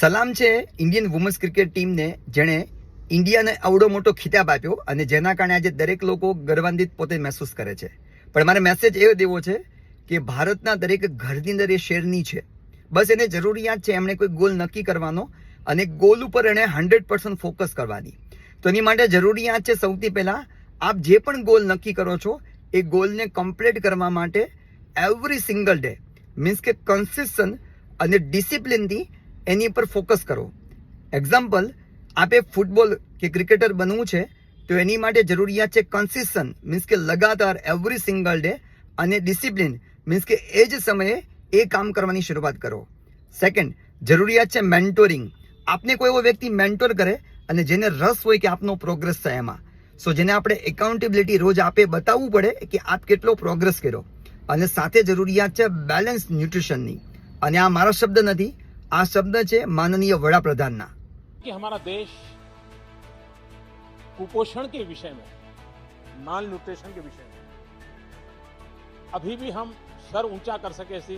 સલામ છે Indian women's cricket ટીમને જેણે ઇન્ડિયાને આવડો મોટો ખિતાબ આપ્યો અને જેના કારણે આજે દરેક લોકો ગર્વાન્વિત પોતે મહેસૂસ કરે છે. પણ મારે મેસેજ એ દેવો છે કે ભારતના દરેક ઘરની અંદર એ શેરની છે. બસ એને જરૂરિયાત છે એમણે કોઈ ગોલ નક્કી કરવાનો અને ગોલ ઉપર એણે 100% ફોકસ કરવાની. તો એની માટે જરૂરિયાત છે સૌથી પહેલાં આપ જે પણ ગોલ નક્કી કરો છો એ ગોલને કમ્પ્લીટ કરવા માટે એવરી સિંગલ ડે મીન્સ કે કન્સિસ્ટન્ટ અને ડિસિપ્લિનથી એની પર ફોકસ કરો. એક્ઝામ્પલ, આપે ફૂટબોલ કે ક્રિકેટર બનવું છે તો એની માટે જરૂરિયાત છે કન્સિસ્ટન્ટ મીન્સ કે લગાતાર એવરી સિંગલ ડે અને ડિસિપ્લિન મીન્સ કે એ જ સમયે એ કામ કરવાની શરૂઆત કરો. સેકન્ડ, જરૂરિયાત છે મેન્ટોરિંગ. આપને કોઈ એવો વ્યક્તિ મેન્ટોર કરે અને જેને રસ હોય કે આપનો પ્રોગ્રેસ થાય એમાં. સો જેને આપણે એકાઉન્ટેબિલિટી રોજ આપે બતાવવું પડે કે આપ કેટલો પ્રોગ્રેસ કર્યો. અને સાથે જરૂરિયાત છે બેલેન્સ ન્યુટ્રિશનની. અને આ મારા શબ્દ નથી, આ શબ્દ છે माननीय वडाप्रधानना कि हमारा देश कुपोषण के विषय में, माल न्यूट्रिशन के विषय में अभी भी हम सर ऊंचा कर सके ऐसी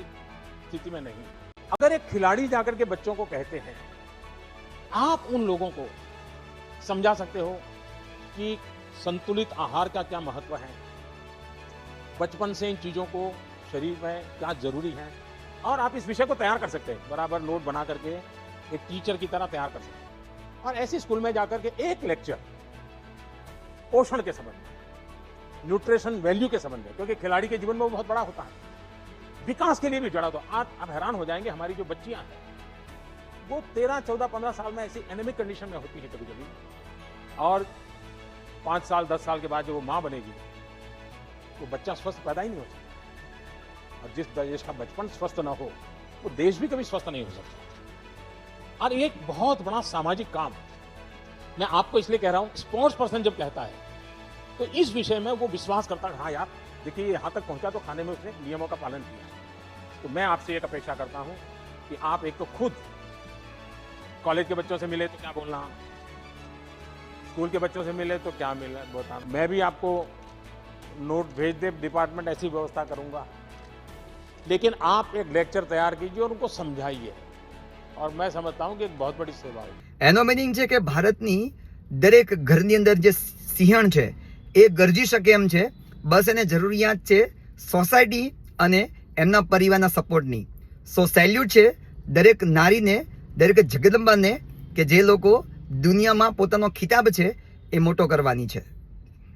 स्थिति में नहीं. अगर एक खिलाड़ी जाकर के बच्चों को कहते हैं, आप उन लोगों को समझा सकते हो कि संतुलित आहार का क्या महत्व है, बचपन से इन चीजों को शरीर में क्या जरूरी है, और आप इस विषय को तैयार कर सकते हैं, बराबर नोट बना करके एक टीचर की तरह तैयार कर सकते हैं. और ऐसी स्कूल में जाकर के एक लेक्चर पोषण के संबंध में, न्यूट्रिशन वैल्यू के संबंध में, क्योंकि खिलाड़ी के जीवन में वो बहुत बड़ा होता है, विकास के लिए भी जुड़ा. तो आप हैरान हो जाएंगे, हमारी जो बच्चियां हैं वो 13, 14, 15 साल में ऐसी एनेमिक कंडीशन में होती है कभी कभी, और 5 साल 10 साल के बाद जब वो माँ बनेगी तो बच्चा स्वस्थ पैदा ही नहीं हो सकता. और जिस देश का बचपन स्वस्थ न हो वो देश भी कभी स्वस्थ नहीं हो सकता. और एक बहुत बड़ा सामाजिक काम मैं आपको इसलिए कह रहा हूं, स्पोर्ट्स पर्सन जब कहता है तो इस विषय में वो विश्वास करता है, हाँ यार देखिए यहां तक पहुंचा तो खाने में उसने नियमों का पालन किया. तो मैं आपसे एक अपेक्षा करता हूं कि आप एक तो खुद कॉलेज के बच्चों से मिले तो क्या बोलना, स्कूल के बच्चों से मिले तो क्या मिला बोलना. मैं भी आपको नोट भेज दे डिपार्टमेंट, ऐसी व्यवस्था करूंगा. लेकिन आप एक लेक्चर तैयार कीजिए और उनको समझाइए, और मैं समझता हूं कि एक बहुत बड़ी सेवा है. એનો મીનિંગ છે કે ભારતની દરેક ઘરની અંદર જે સિંહણ છે એ ગરજી શકે એમ છે. બસ એને જરૂરિયાત છે સોસાયટી અને એમના પરિવારના સપોર્ટની. સો સેલ્યુટ છે દરેક નારીને, દરેક જગદંબાને કે જે લોકો દુનિયામાં પોતાનો ખિતાબ છે એ મોટો કરવાની છે.